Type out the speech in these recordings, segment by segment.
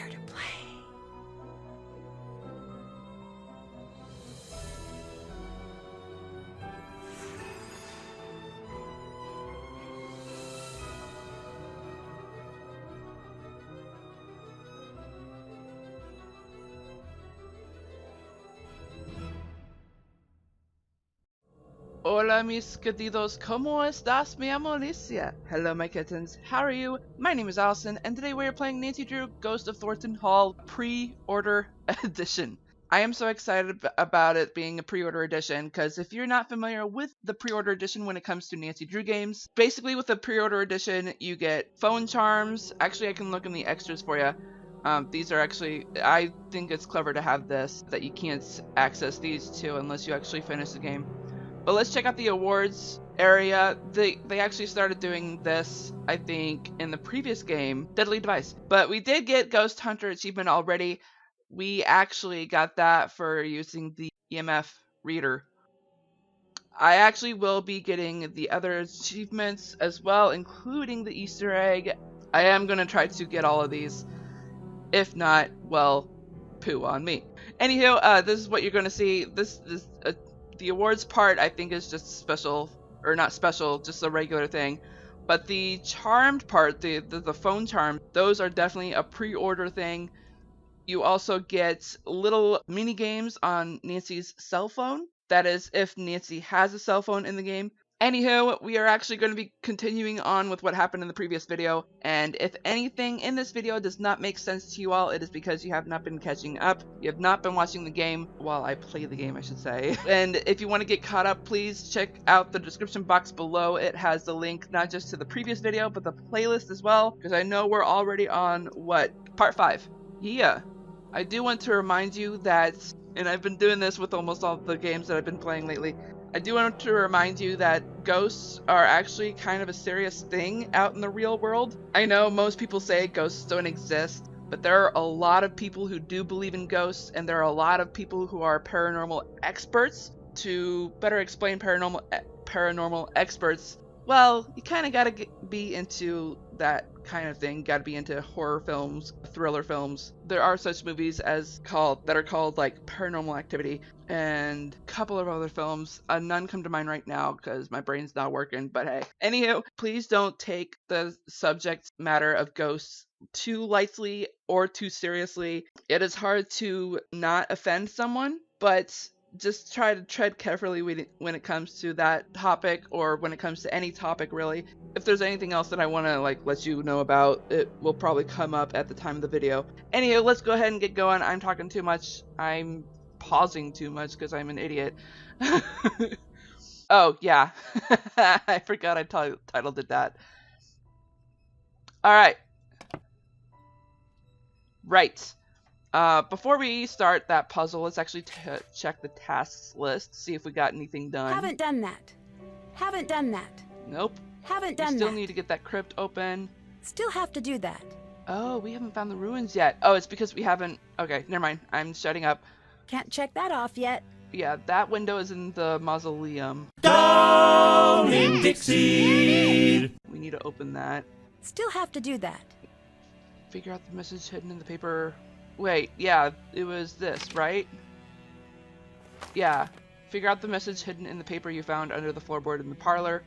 Prepare to play. Hola mis queridos, ¿cómo estás? Me llamo Alicia. Hello my kittens, how are you? My name is Allison, and today we are playing Nancy Drew Ghost of Thornton Hall Pre-Order Edition. I am so excited about it being a pre-order edition, because if you're not familiar with the pre-order edition when it comes to Nancy Drew games, basically with the pre-order edition you get phone charms. Actually, I can look in the extras for you. These are actually, I think it's clever to have this, that you can't access these two unless you actually finish the game. But let's check out the awards area. They actually started doing this, I think, in the previous game, Deadly Device. But we did get Ghost Hunter achievement already. We actually got that for using the EMF reader. I actually will be getting the other achievements as well, including the Easter egg. I am going to try to get all of these. If not, well, poo on me. Anywho, this is what you're going to see. This is the awards part, I think, is just special, or not special, just a regular thing. But the charmed part, the phone charm, those are definitely a pre-order thing. You also get little mini games on Nancy's cell phone. That is, if Nancy has a cell phone in the game. Anywho, we are actually going to be continuing on with what happened in the previous video, and if anything in this video does not make sense to you all, it is because you have not been catching up. You have not been watching the game while I play the game, I should say. And if you want to get caught up, please check out the description box below. It has the link not just to the previous video, but the playlist as well, because I know we're already on, what, part 5. Yeah. I do want to remind you that, and I've been doing this with almost all the games that I've been playing lately, I do want to remind you that ghosts are actually kind of a serious thing out in the real world. I know most people say ghosts don't exist, but there are a lot of people who do believe in ghosts, and there are a lot of people who are paranormal experts. To better explain paranormal experts, well, you kind of got to be into that kind of thing. Got to be into horror films, thriller films. There are such movies that are called like Paranormal Activity, and a couple of other films. None come to mind right now because my brain's not working, but hey. Anywho, please don't take the subject matter of ghosts too lightly or too seriously. It is hard to not offend someone, but just try to tread carefully when it comes to that topic, or when it comes to any topic really. If there's anything else that I want to let you know about, it will probably come up at the time of the video. Anyway, let's go ahead and get going. I'm talking too much. I'm pausing too much because I'm an idiot. Oh yeah, I forgot I titled it that. Alright. Right. Before we start that puzzle, let's actually check the tasks list, see if we got anything done. Haven't done that. Haven't done that. Nope. Haven't done that. We still need to get that crypt open. Still have to do that. Oh, we haven't found the ruins yet. Oh, it's because we haven't... Okay, never mind. I'm shutting up. Can't check that off yet. Yeah, that window is in the mausoleum. Down in Dixie! We need to open that. Still have to do that. Figure out the message hidden in the paper. Wait, yeah, it was this, right? Yeah. Figure out the message hidden in the paper you found under the floorboard in the parlor.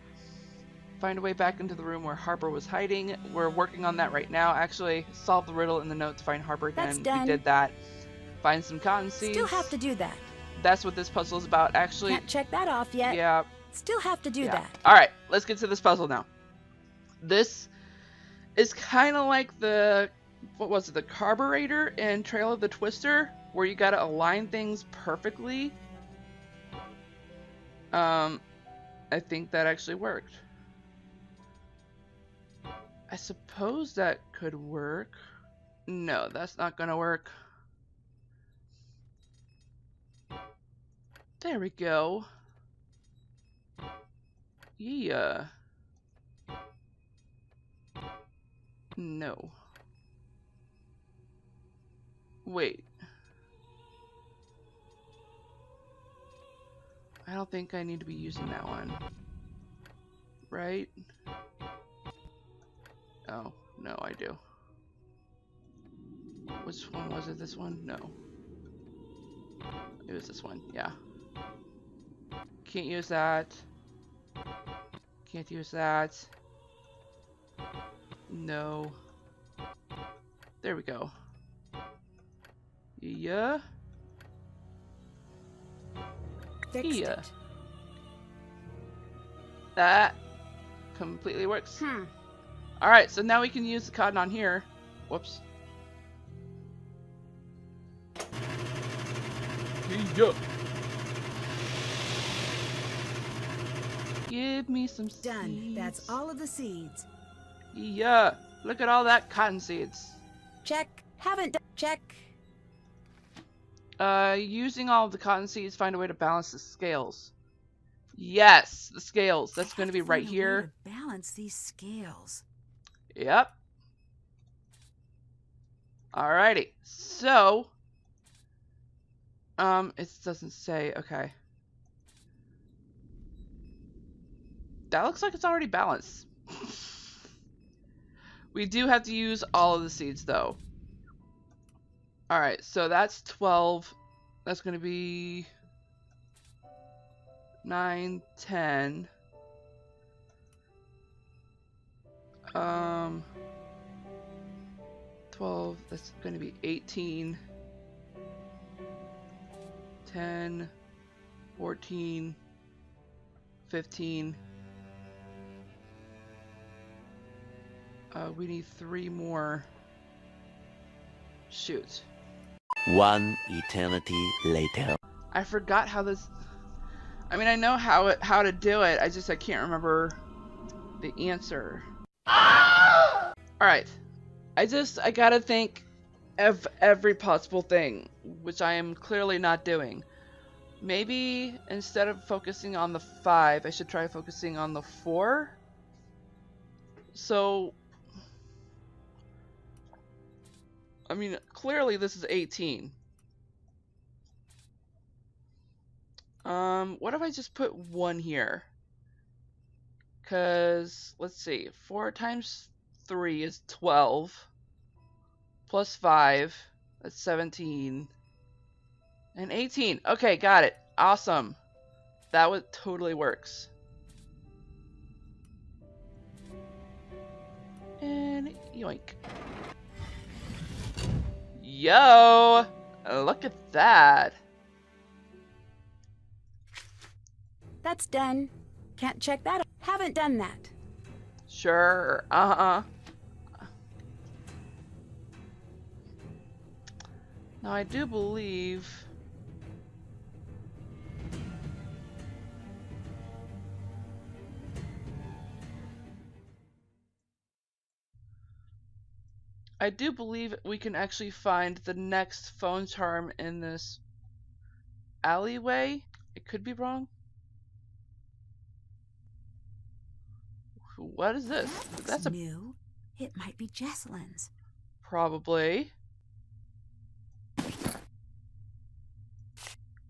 Find a way back into the room where Harper was hiding. We're working on that right now, actually. Solve the riddle in the note to find Harper again. That's done. We did that. Find some cotton seeds. Still have to do that. That's what this puzzle is about, actually. Can't check that off yet. Yeah. Still have to do that. Alright, let's get to this puzzle now. This is kind of like the... What was it? The carburetor in Trail of the Twister, where you gotta align things perfectly. I think that actually worked. I suppose that could work. No, that's not gonna work. There we go. Yeah. No. Wait. I don't think I need to be using that one. Right? Oh, no, I do. Which one was it? This one? No. It was this one. Yeah. Can't use that. Can't use that. No. There we go. Yeah. Fixed Yeah. it. That completely works. Hmm. Alright, so now we can use the cotton on here. Whoops. Yeah. Give me some seeds. Done. That's all of the seeds. Yeah. Look at all that cotton seeds. Check. Haven't done. Check. Using all of the cotton seeds, find a way to balance the scales. Yes, the scales. That's going to be right here. Balance these scales. Yep. Alrighty. So, it doesn't say. Okay. That looks like it's already balanced. We do have to use all of the seeds, though. Alright, so that's 12. That's going to be 9, 10. 12, that's going to be 18. 10, 14, 15. We need 3 more. Shoot. One eternity later. I forgot how this. I mean, I know how to do it. I can't remember the answer. All right. I gotta think of every possible thing, which I am clearly not doing. Maybe instead of focusing on the 5, I should try focusing on the 4. So, I mean, clearly this is 18. What if I just put 1 here? Cause, let's see, 4 times 3 is 12. Plus 5, that's 17. And 18. Okay, got it. Awesome. That totally works. And yoink. Yo! Look at that. That's done. Can't check that. Haven't done that. Sure. Now I do believe we can actually find the next phone charm in this alleyway. I could be wrong. What is this? That's a new. It might be Jesselyn's. probably.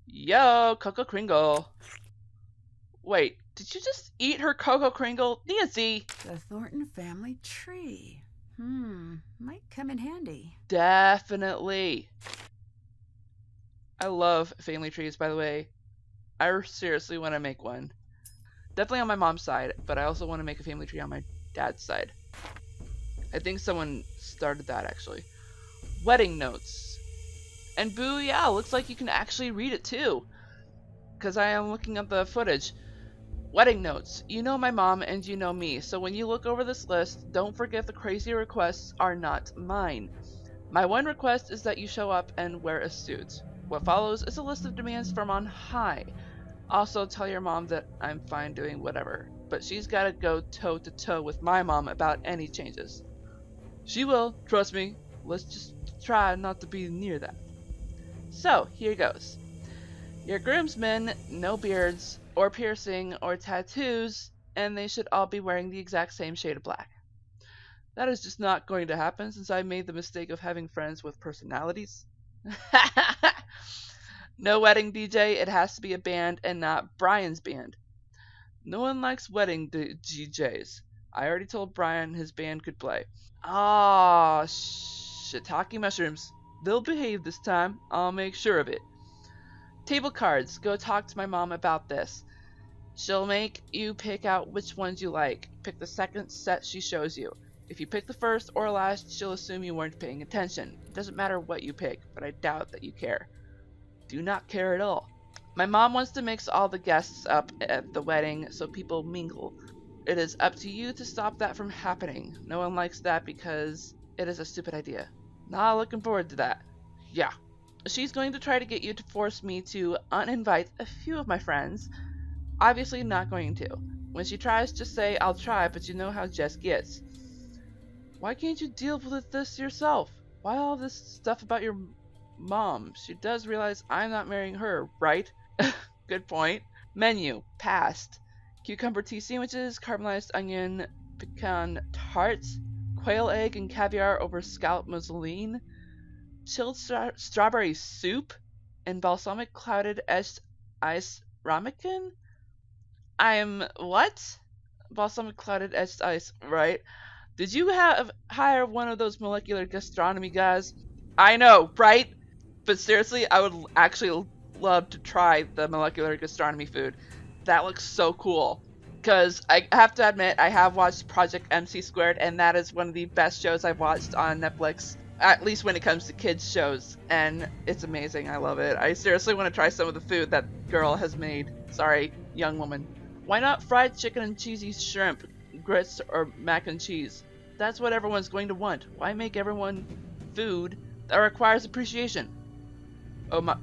Yo, Coco Kringle. Wait, did you just eat her Coco Kringle? Nancy! The Thornton family tree. Might come in handy. Definitely. I love family trees, by the way. I seriously want to make one. Definitely on my mom's side, but I also want to make a family tree on my dad's side. I think someone started that, actually. Wedding notes. And boo, yeah, looks like you can actually read it, too. Because I am looking at the footage. Wedding notes. You know my mom and you know me, so when you look over this list, don't forget the crazy requests are not mine. My one request is that you show up and wear a suit. What follows is a list of demands from on high. Also, tell your mom that I'm fine doing whatever, but she's gotta go toe to toe with my mom about any changes. She will, trust me. Let's just try not to be near that. So, here goes. Your groomsmen, no beards, or piercing, or tattoos, and they should all be wearing the exact same shade of black. That is just not going to happen since I made the mistake of having friends with personalities. No wedding DJ, it has to be a band and not Brian's band. No one likes wedding DJs. I already told Brian his band could play. Ah, shiitake mushrooms. They'll behave this time. I'll make sure of it. Table cards. Go talk to my mom about this. She'll make you pick out which ones you like. Pick the second set she shows you. If you pick the first or last, she'll assume you weren't paying attention. It doesn't matter what you pick, but I doubt that you care. Do not care at all. My mom wants to mix all the guests up at the wedding so people mingle. It is up to you to stop that from happening. No one likes that because it is a stupid idea. Not looking forward to that. Yeah. She's going to try to get you to force me to uninvite a few of my friends. Obviously not going to. When she tries, just say, I'll try, but you know how Jess gets. Why can't you deal with this yourself? Why all this stuff about your mom? She does realize I'm not marrying her, right? Good point. Menu. Passed. Cucumber tea sandwiches, caramelized onion, pecan tarts, quail egg and caviar over scallop mousseline, chilled strawberry soup, and balsamic clouded edged ice ramekin? I'm what? Balsamic clouded edged ice, right? Did you hire one of those molecular gastronomy guys? I know, right? But seriously, I would actually love to try the molecular gastronomy food. That looks so cool. Because I have to admit, I have watched Project MC Squared, and that is one of the best shows I've watched on Netflix, at least when it comes to kids shows, and it's amazing. I love it. I seriously want to try some of the food that girl has made. Sorry, young woman. Why not fried chicken and cheesy shrimp, grits, or mac and cheese? That's what everyone's going to want. Why make everyone food that requires appreciation?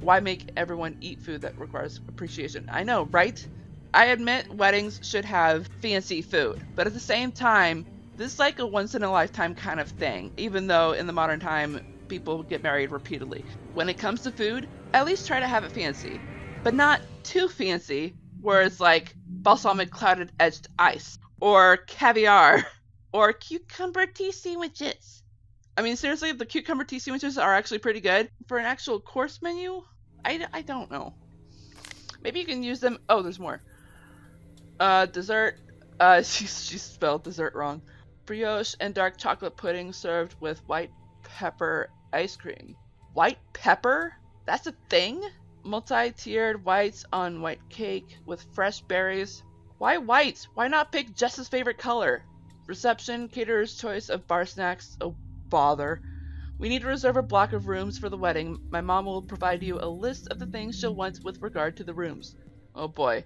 Why make everyone eat food that requires appreciation? I know, right? I admit weddings should have fancy food, but at the same time, this is like a once-in-a-lifetime kind of thing, even though in the modern time, people get married repeatedly. When it comes to food, at least try to have it fancy, but not too fancy, where it's like balsamic clouded edged ice, or caviar, or cucumber tea sandwiches. I mean, seriously, the cucumber tea sandwiches are actually pretty good. For an actual course menu, I don't know. Maybe you can use them. Oh, there's more. Dessert. She spelled dessert wrong. Brioche and dark chocolate pudding served with white pepper ice cream. White pepper? That's a thing? Multi-tiered whites on white cake with fresh berries. Why white? Why not pick Jess's favorite color? Reception, caterer's choice of bar snacks. Oh, bother. We need to reserve a block of rooms for the wedding. My mom will provide you a list of the things she'll want with regard to the rooms. Oh boy.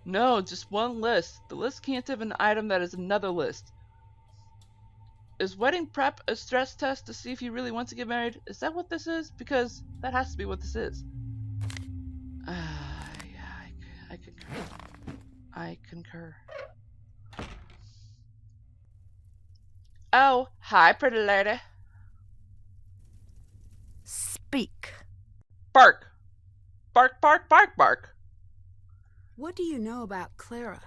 No, just one list. The list can't have an item that is another list. Is wedding prep a stress test to see if you really want to get married? Is that what this is? Because that has to be what this is. Yeah, I concur. I concur. Oh, hi, pretty lady. Speak. Bark. Bark, bark, bark, bark. What do you know about Clara?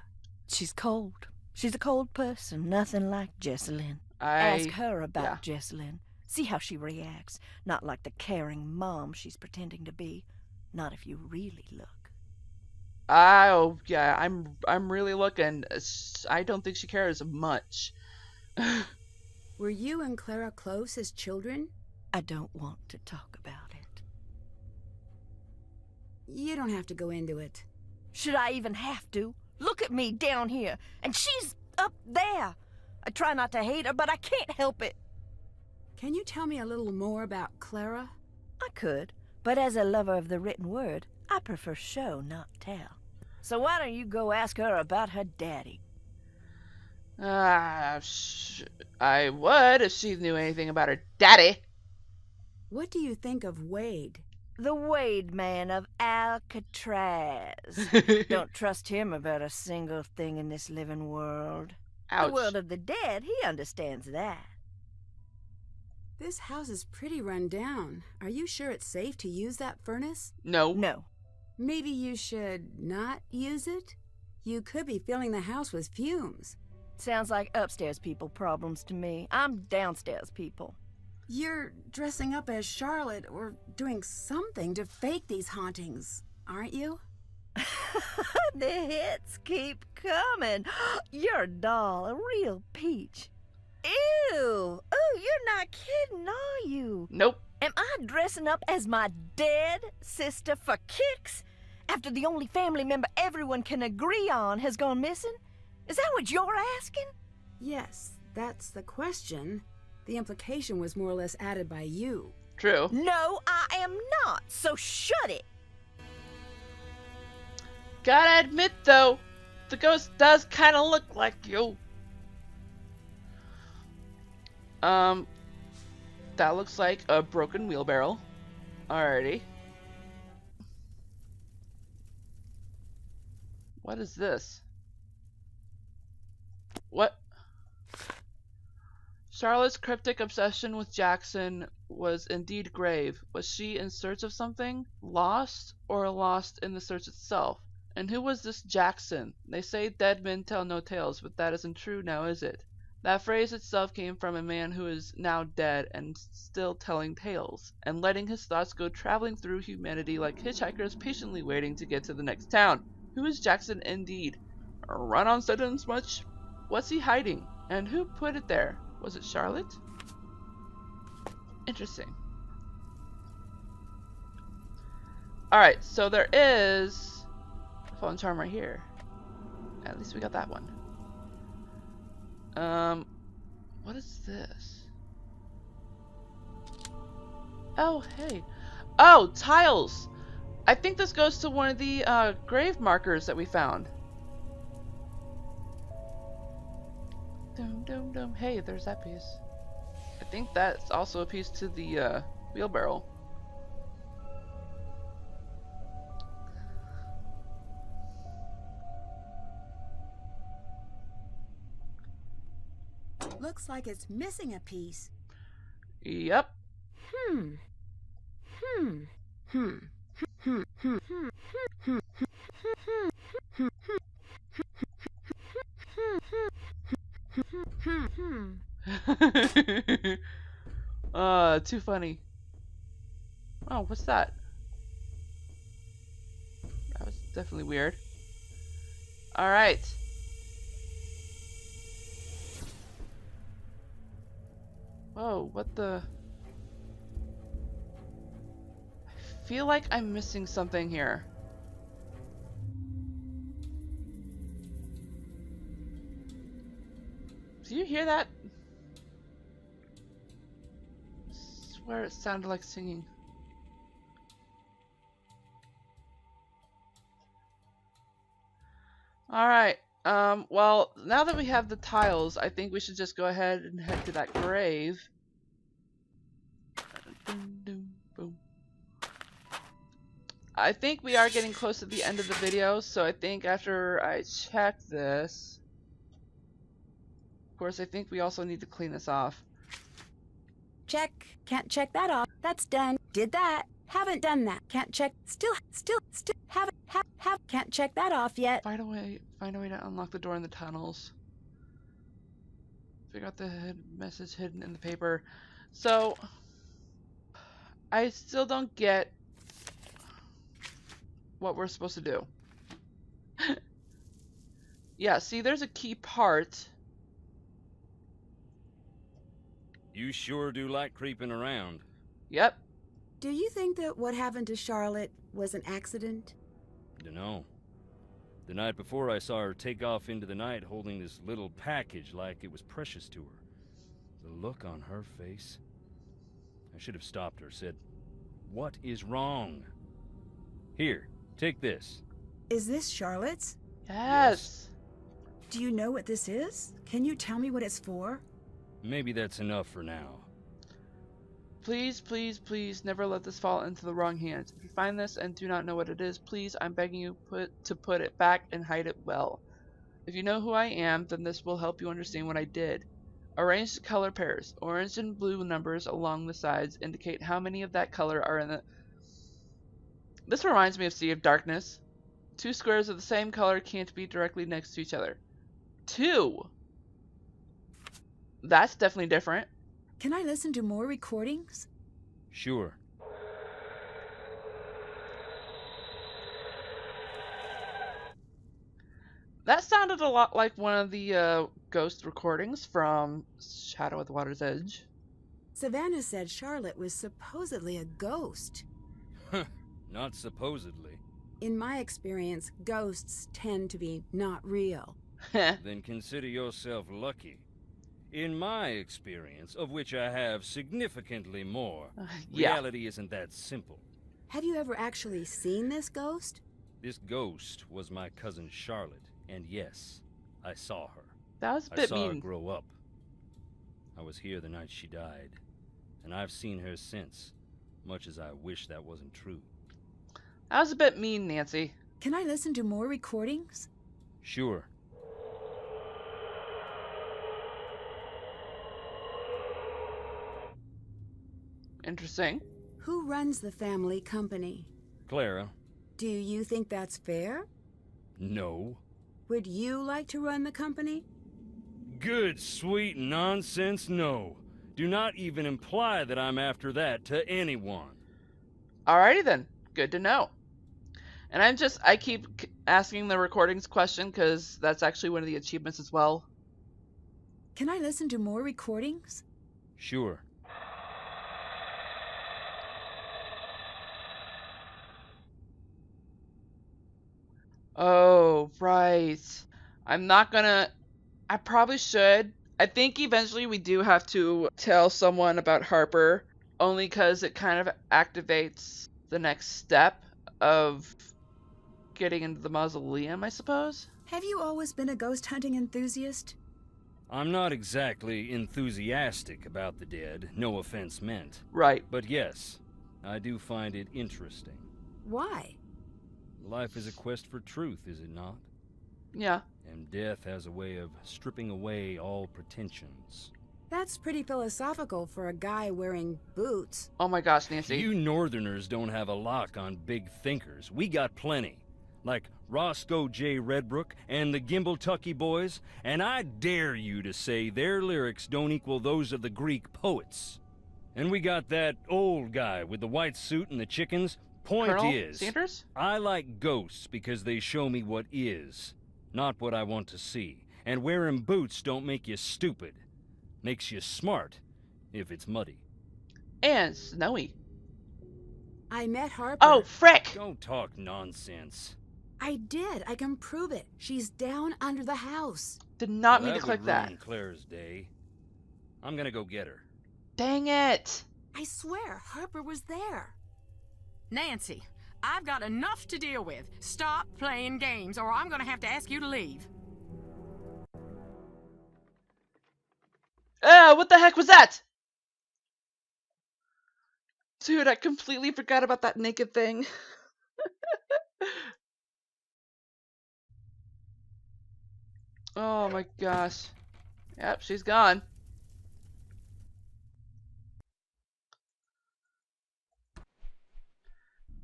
She's cold. She's a cold person, nothing like Jessalyn. Ask her about Jessalyn. See how she reacts. Not like the caring mom she's pretending to be. Not if you really look. Oh, yeah, I'm really looking. I don't think she cares much. Were you and Clara close as children? I don't want to talk about it. You don't have to go into it. Should I even have to? Look at me down here, and she's up there. I try not to hate her, but I can't help it. Can you tell me a little more about Clara? I could, but as a lover of the written word, I prefer show, not tell. So why don't you go ask her about her daddy? I would if she knew anything about her daddy. What do you think of Wade? The Wade man of Alcatraz. Don't trust him about a single thing in this living world. Ouch. The world of the dead, he understands that. This house is pretty run down. Are you sure it's safe to use that furnace? No. No. Maybe you should not use it? You could be filling the house with fumes. Sounds like upstairs people problems to me. I'm downstairs people. You're dressing up as Charlotte or doing something to fake these hauntings, aren't you? The hits keep coming. You're a doll, a real peach. Ew! Oh, you're not kidding, are you? Nope. Am I dressing up as my dead sister for kicks? After the only family member everyone can agree on has gone missing? Is that what you're asking? Yes, that's the question. The implication was more or less added by you. True. No, I am not, so shut it. Gotta admit, though, the ghost does kind of look like you. That looks like a broken wheelbarrow. Alrighty. What is this? What? Charlotte's cryptic obsession with Jackson was indeed grave. Was she in search of something? Lost? Or lost in the search itself? And who was this Jackson? They say dead men tell no tales, but that isn't true now, is it? That phrase itself came from a man who is now dead and still telling tales, and letting his thoughts go traveling through humanity like hitchhikers patiently waiting to get to the next town. Who is Jackson indeed? A run-on sentence much? What's he hiding? And who put it there? Was it Charlotte? Interesting. Alright, so there is a phone charm right here. At least we got that one. What is this? Oh, hey. Oh, tiles! I think this goes to one of the grave markers that we found. Dum dum dum. Hey, there's that piece. I think that's also a piece to the wheelbarrow. Looks like it's missing a piece. Yep. Too funny. Oh, what's that? That was definitely weird. Alright. Whoa, what the? I feel like I'm missing something here. Do you hear that? I swear it sounded like singing. Alright, well, now that we have the tiles, I think we should just go ahead and head to that grave. I think we are getting close to the end of the video, so I think after I check this... Of course, I think we also need to clean this off. Check. Can't check that off. That's done. Did that. Haven't done that. Can't check. Still. Haven't. Can't check that off yet. Find a way to unlock the door in the tunnels. Figure out the message hidden in the paper. So, I still don't get what we're supposed to do. Yeah, see, there's a key part. You sure do like creeping around. Yep. Do you think that what happened to Charlotte was an accident? Dunno. The night before I saw her take off into the night holding this little package like it was precious to her. The look on her face. I should have stopped her, said, "What is wrong?" Here, take this. Is this Charlotte's? Yes. Do you know what this is? Can you tell me what it's for? Maybe that's enough for now. Please, please, please never let this fall into the wrong hands. If you find this and do not know what it is, please, I'm begging you to put it back and hide it well. If you know who I am, then this will help you understand what I did. Arrange the color pairs. Orange and blue numbers along the sides indicate how many of that color are in the... This reminds me of Sea of Darkness. Two squares of the same color can't be directly next to each other. Two! That's definitely different. Can I listen to more recordings? Sure. That sounded a lot like one of the ghost recordings from Shadow at the Water's Edge. Savannah said Charlotte was supposedly a ghost. Not supposedly. In my experience, ghosts tend to be not real. Then consider yourself lucky. In my experience, of which I have significantly more, reality isn't that simple. Have you ever actually seen this ghost? This ghost was my cousin Charlotte, and yes, I saw her. That was a bit I saw her mean. grow up. I was here the night she died, and I've seen her since, much as I wish that wasn't true. That was a bit mean, Nancy. Can I listen to more recordings? Sure. Interesting. Who runs the family company? Clara? Do you think that's fair? No. Would you like to run the company? Good, sweet nonsense, no. Do not even imply that I'm after that to anyone. Alrighty then. Good to know. And I keep asking the recordings question because that's actually one of the achievements as well. Can I listen to more recordings? Sure. Oh, right. I probably should. I think eventually we do have to tell someone about Harper, only because it kind of activates the next step of getting into the mausoleum, I suppose. Have you always been a ghost hunting enthusiast? I'm not exactly enthusiastic about the dead, no offense meant. Right. But yes, I do find it interesting. Why? Life is a quest for truth, is it not? Yeah. And death has a way of stripping away all pretensions. That's pretty philosophical for a guy wearing boots. Oh my gosh, Nancy. You Northerners don't have a lock on big thinkers. We got plenty. Like Roscoe J. Redbrook and the Gimbltucky Boys, and I dare you to say their lyrics don't equal those of the Greek poets. And we got that old guy with the white suit and the chickens. Point Colonel is, Sanders? I like ghosts because they show me what is, not what I want to see. And wearing boots don't make you stupid. Makes you smart, if it's muddy. And snowy. I met Harper. Oh, frick! Don't talk nonsense. I did. I can prove it. She's down under the house. Did not Well, mean to click would that. ruin Claire's day. I'm gonna go get her. Dang it! I swear, Harper was there. Nancy, I've got enough to deal with. Stop playing games, or I'm gonna have to ask you to leave. What the heck was that? Dude, I completely forgot about that naked thing. Oh my gosh. Yep, she's gone.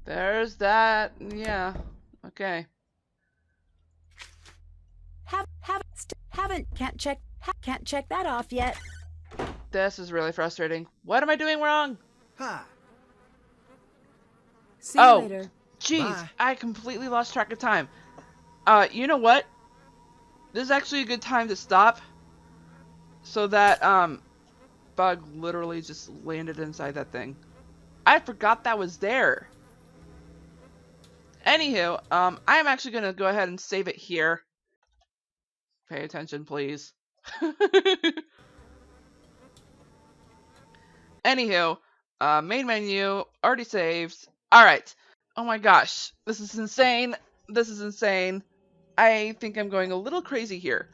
There's that. Yeah. Okay. Can't check that off yet. This is really frustrating. What am I doing wrong? Hi. See you Oh, later. jeez, Bye. I completely lost track of time. You know what? This is actually a good time to stop. So that, bug literally just landed inside that thing. I forgot that was there. Anywho, I'm actually gonna go ahead and save it here. Pay attention, please. Anywho, main menu, already saved. Alright. Oh my gosh, this is insane. This is insane. I think I'm going a little crazy here.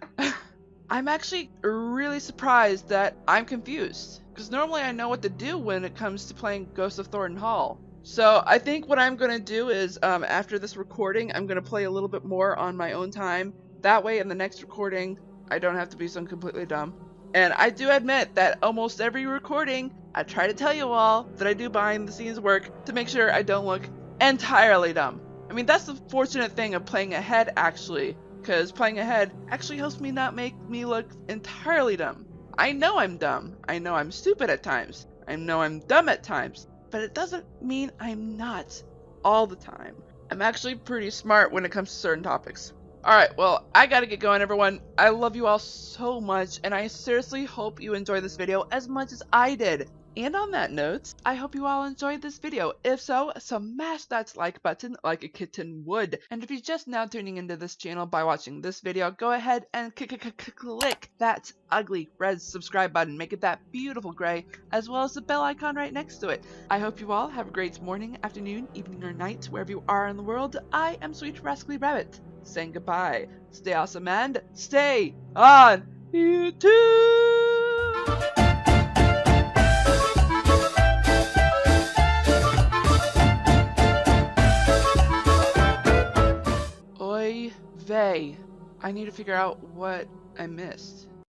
I'm actually really surprised that I'm confused, because normally I know what to do when it comes to playing Ghost of Thornton Hall. So I think what I'm going to do is, after this recording, I'm going to play a little bit more on my own time. That way in the next recording, I don't have to be so completely dumb. And I do admit that almost every recording, I try to tell you all that I do behind the scenes work to make sure I don't look entirely dumb. I mean, that's the fortunate thing of playing ahead, actually, because playing ahead actually helps me not make me look entirely dumb. I know I'm dumb. I know I'm stupid at times. I know I'm dumb at times. But it doesn't mean I'm not all the time. I'm actually pretty smart when it comes to certain topics. Alright, well, I gotta get going, everyone. I love you all so much, and I seriously hope you enjoyed this video as much as I did. And on that note, I hope you all enjoyed this video. If so, smash that like button like a kitten would. And if you're just now tuning into this channel by watching this video, go ahead and click that ugly red subscribe button. Make it that beautiful gray, as well as the bell icon right next to it. I hope you all have a great morning, afternoon, evening, or night, wherever you are in the world. I am Sweet Rascally Rabbit, saying goodbye. Stay awesome and stay on YouTube! Oy vey. I need to figure out what I missed.